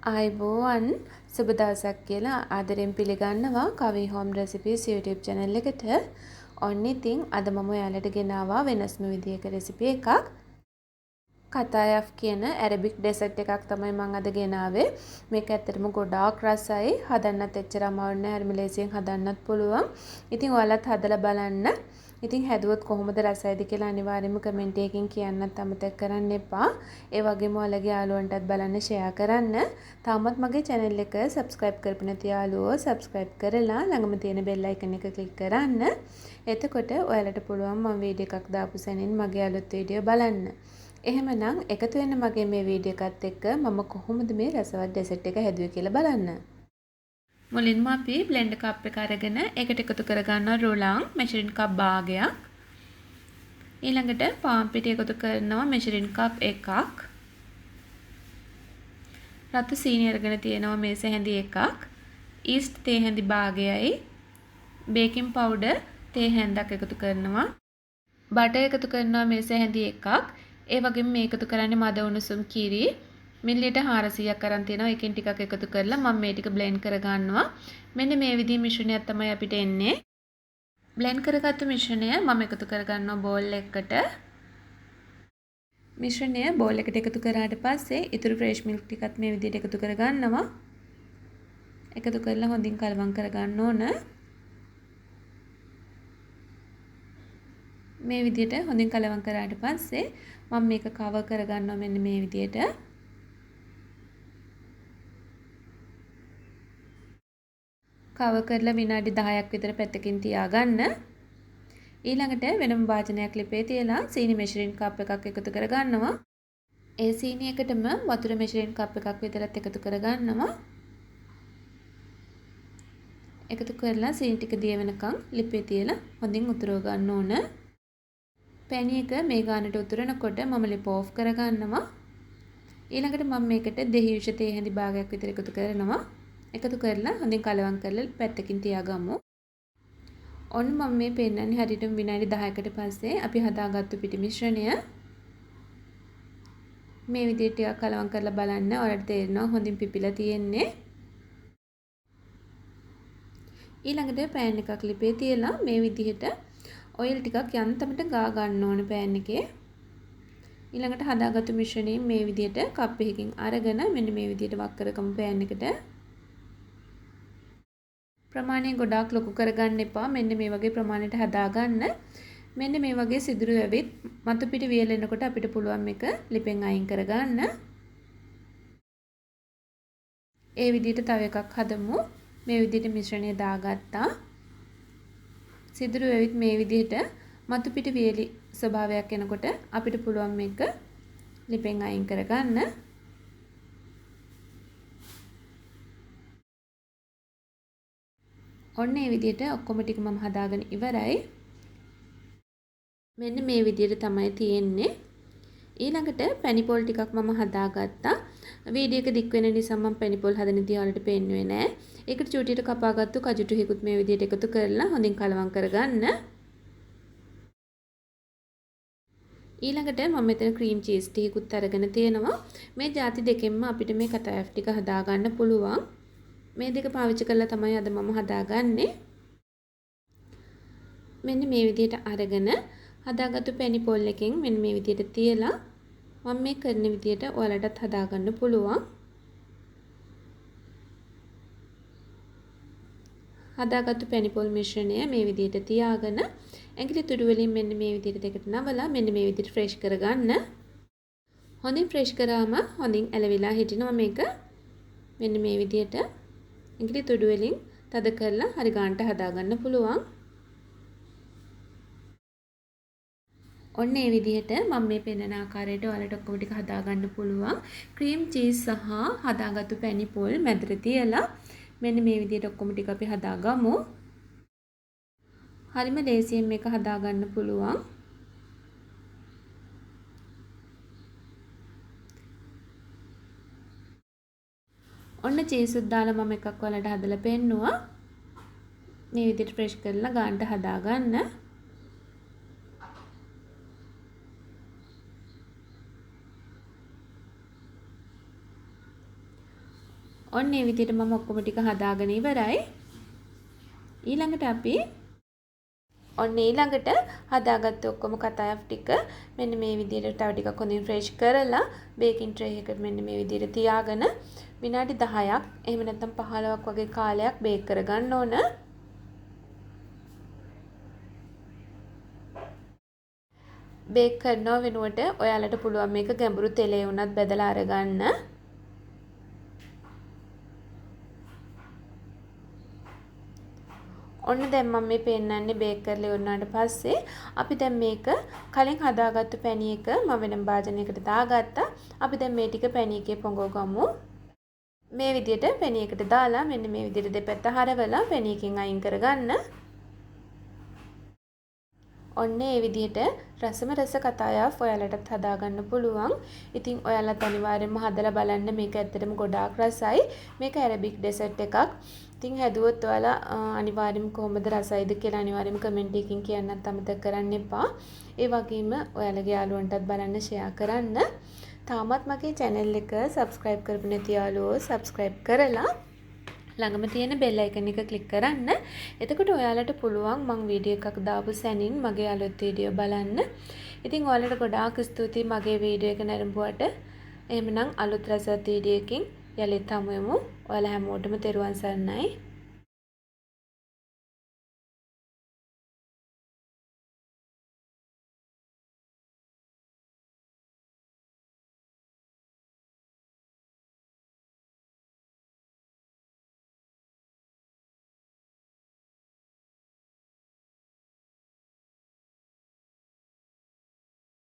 ආයිබෝවන් සුබ දවසක් කියලා ආදරෙන් පිළිගන්නවා කවි හෝම් රෙසිපීස් YouTube channel එකට. ඔන්න ඉතින් අද මම ඔයාලට ගෙනාවා වෙනස්ම විදියක රෙසිපි එකක්. කතායෆ් කියන ඇරබික් ඩෙසර්ට් එකක් තමයි මම අද ගෙනාවේ. මේක ඇත්තටම ගොඩාක් රසයි. හදන්නත් එච්චර අමාරු නෑ. හරිම ලේසියෙන් හදන්නත් පුළුවන්. ඉතින් ඔයාලත් හදලා බලන්න. ඉතින් හැදුවොත් කොහොමද රසයිද කියලා අනිවාර්යයෙන්ම කමෙන්ට් එකකින් කියන්නත් අමතක කරන්න එපා. ඒ වගේම ඔයාලගේ යාළුවන්ටත් බලන්න ෂෙයා කරන්න. තාමත් මගේ channel එක subscribe කරපු නැති යාළුවෝ subscribe කරලා ළඟම තියෙන bell icon එක click කරන්න. එතකොට ඔයාලට පුළුවන් මම වීඩියෝ එකක් දාපු සැනින් මගේ අලුත් වීඩියෝ බලන්න. එහෙමනම් එකතු වෙන්න මගේ මේ වීඩියෝ එකත් එක්ක මම කොහොමද මේ රසවත් ඩෙසර්ට් එක හැදුවේ කියලා බලන්න. මුලින්ම අපි බ්ලෙන්ඩර් කප් එක අරගෙන ඒකට එකතු කරගන්නවා රෝලන් මෙෂරින් කප් භාගයක්. ඊළඟට පාන් පිටි එකතු කරනවා මෙෂරින් කප් එකක්. රතු සීනි අරගෙන තියෙනවා මේස හැඳි එකක්. ඊස්ට් තේ හැඳි භාගයයි. බේකින් පවුඩර් තේ හැන්දක් එකතු කරනවා. බටර් එකතු කරනවා මේස හැඳි එකක්. ඒ වගේම මේ එකතු කරන්නේ මද උණුසුම් කිරි මිලිලීටර් 400ක් අරන් තියෙනවා. එකෙන් ටිකක් එකතු කරලා මම මේ ටික බ්ලෙන්ඩ් කරගන්නවා. මෙන්න මේ විදිහේ මිශ්‍රණයක් තමයි අපිට එන්නේ. බ්ලෙන්ඩ් කරගත්තු මිශ්‍රණය මම එකතු කරගන්නවා බෝල් එකකට. මිශ්‍රණය බෝල් එකට එකතු කරාට පස්සේ ඉතුරු ෆ්‍රෙෂ් මිල්ක් ටිකත් මේ විදිහට එකතු කරගන්නවා. එකතු කරලා හොඳින් කලවම් කරගන්න ඕන. මේ විදිහට හොඳින් කලවම් කරාට පස්සේ මම මේක කවර් කරගන්නවා මෙන්න මේ විදිහට. කවර් කරලා විනාඩි 10ක් විතර පැත්තකින් තියාගන්න. ඊළඟට වෙනම වාදනයක් ලිපේ තියලා සීනි මෙෂරින් කප් එකක් එකතු කරගන්නවා. ඒ සීනි එකටම වතුර මෙෂරින් කප් එකක් විතරත් එකතු කරගන්නවා. එකතු කරලා සීනි ටික දිය වෙනකන් ලිපේ තියලා හොඳින් උතුරව ගන්න ඕන. පැණි එක මේ ගානට උතුරනකොට මම ලිප ඕෆ් කරගන්නවා. ඊළඟට මම මේකට දෙහි විෂ තේ හැඳි භාගයක් විතර එකතු කරනවා. එකතු කරලා හොඳින් කලවම් කරලා පැත්තකින් තියාගමු. ඔන්න මම මේ පෙන්නන්නේ හරියටම විනාඩි 10කට පස්සේ අපි හදාගත්තු පිටි මිශ්‍රණය. මේ විදිහට ටිකක් කලවම් කරලා බලන්න. ඔයාලට තේරෙනවා හොඳින් පිපිලා තියෙන්නේ. ඊළඟට පෑන් එකක් ලිපේ තියලා මේ විදිහට ඔයිල් ටිකක් යන්තමට ගා ගන්න ඕන පෑන් එකේ. ඊළඟට හදාගත්තු මිශ්‍රණය මේ විදිහට කප් එකකින් අරගෙන මෙන්න මේ විදිහට වක් කරගමු පෑන් එකට. ප්‍රමාණය ගොඩාක් ලොකු කරගන්න එපා. මෙන්න මේ වගේ ප්‍රමාණයට හදාගන්න. මෙන්න මේ වගේ සිදුරු ඇවිත් මතු පිට වියලෙනකොට අපිට පුළුවන් මේක ලිපෙන් අයින් කරගන්න. ඒ විදිහට තව එකක් හදමු. මේ විදිහට මිශ්‍රණය දාගත්තා. සිදුරු ඇවිත් මේ විදිහට මතු පිට වියලි ස්වභාවයක් එනකොට අපිට පුළුවන් මේක ලිපෙන් අයින් කරගන්න. ඔන්න මේ විදිහට ඔක්කොම ටික මම හදාගෙන ඉවරයි. මෙන්න මේ විදිහට තමයි තියෙන්නේ. ඊළඟට පැණිපොල් ටිකක් මම හදාගත්තා. වීඩියෝ එක දික් වෙන නිසා මම පැණිපොල් හදන විදිය වලට පෙන්නුවේ නෑ. ඒකට චූටියට කපාගත්තු කජු ටිකකුත් මේ විදිහට එකතු කරලා හොඳින් කලවම් කරගන්න. ඊළඟට මම මෙතන ක්‍රීම් චීස් ටිකකුත් අරගෙන තියෙනවා. මේ ಜಾති දෙකෙන්ම අපිට මේ කතායෆ් ටික හදාගන්න පුළුවන්. මේ දෙක පාවිච්චි කරලා තමයි අද මම හදාගන්නේ. මෙන්න මේ විදිහට අරගෙන හදාගත්තු පැණිපොල් එකෙන් මෙන්න මේ විදිහට තියලා මම මේ කරන විදිහට ඔයාලටත් හදාගන්න පුළුවන්. හදාගත්තු පැණිපොල් මිශ්‍රණය මේ විදිහට තියාගෙන ඇඟිලි තුඩු වලින් මෙන්න මේ විදිහට දෙකට නවලා මෙන්න මේ විදිහට ෆ්‍රෙෂ් කරගන්න. හොඳින් ෆ්‍රෙෂ් කරාම හොඳින් ඇලවිලා හිටිනවා මේක. මෙන්න මේ විදිහට ඇඟිලි තුඩු වලින් තද කරලා හරි ගන්නට හදාගන්න පුළුවන්. ඔන්න ඒ විදිහට මම මේ පෙන්නන ආකාරයට ඔයාලට ඔක්කොම ටික හදාගන්න පුළුවන්. ක්‍රීම් චීස් සහ හදාගත්තු පැණිපොල් මැදට තියලා මෙන්න මේ විදිහට ඔක්කොම ටික අපි හදාගමු. හරිම ලේසියෙන් මේක හදාගන්න පුළුවන්. ඔන්න චීස් උත් දාලා මම එකක් ඔයාලට හදලා පෙන්නුවා. මේ විදිහට ෆ්‍රෙෂ් කරලා ගන්නට හදාගන්න. ඔන්න මේ විදිහට මම ඔක්කොම ටික හදාගෙන ඉවරයි. ඊළඟට අපි ඔන්න ඊළඟට හදාගත්ත ඔක්කොම කතායප් ටික මෙන්න මේ විදිහට තව ටිකක් හොඳින් ෆ්‍රෙෂ් කරලා බේකින් ට්‍රේ එකකට මෙන්න මේ විදිහට තියාගෙන විනාඩි 10ක් එහෙම නැත්නම් 15ක් වගේ කාලයක් බේක් කරගන්න ඕන. බේක් කරනව වෙනුවට ඔයාලට පුළුවන් මේක ගැඹුරු තෙලේ වුණත් බෙදලා අරගන්න. ඔන්න දැන් මම මේ පෙන්නන්නේ බේක් කරලා ඉවරනාට පස්සේ අපි දැන් මේක කලින් හදාගත්තු පැණි එක මම වෙනම භාජනයකට දාගත්තා. අපි දැන් මේ ටික පැණි එකේ පොඟව ගමු. මේ විදිහට පැණි එකට දාලා මෙන්න මේ විදිහට දෙපැත්ත හරවලා පැණි එකෙන් අයින් කරගන්න. ඔන්න ඒ විදිහට රසම රස කතායප් ඔයාලටත් හදාගන්න පුළුවන්. ඉතින් ඔයාලත් අනිවාර්යෙන්ම හදලා බලන්න. මේක ඇත්තටම ගොඩාක් රසයි. මේක ඇරබික් ඩෙසර්ට් එකක්. ඉතින් හැදුවොත් ඔයාලා අනිවාර්යෙන්ම කොහොමද රසයිද කියලා අනිවාර්යෙන්ම කමෙන්ට් එකකින් කියන්නත් අමතක කරන්න එපා. ඒ වගේම ඔයාලගේ යාළුවන්ටත් බලන්න ෂෙයා කරන්න. තාමත් මගේ channel එක subscribe කරපු නැති යාළුවෝ subscribe කරලා ළඟම තියෙන bell icon එක click කරන්න. එතකොට ඔයාලට පුළුවන් මම වීඩියෝ එකක් දාපු සැනින් මගේ අලුත් වීඩියෝ බලන්න. ඉතින් ඔයාලට ගොඩාක් ස්තුතියි මගේ වීඩියෝ එක නරඹුවට. එහෙමනම් අලුත් රසවත් වීඩියෝ එකකින් යලිත් හමු වෙමු. ඔයාලා හැමෝටම තෙරුවන් සරණයි.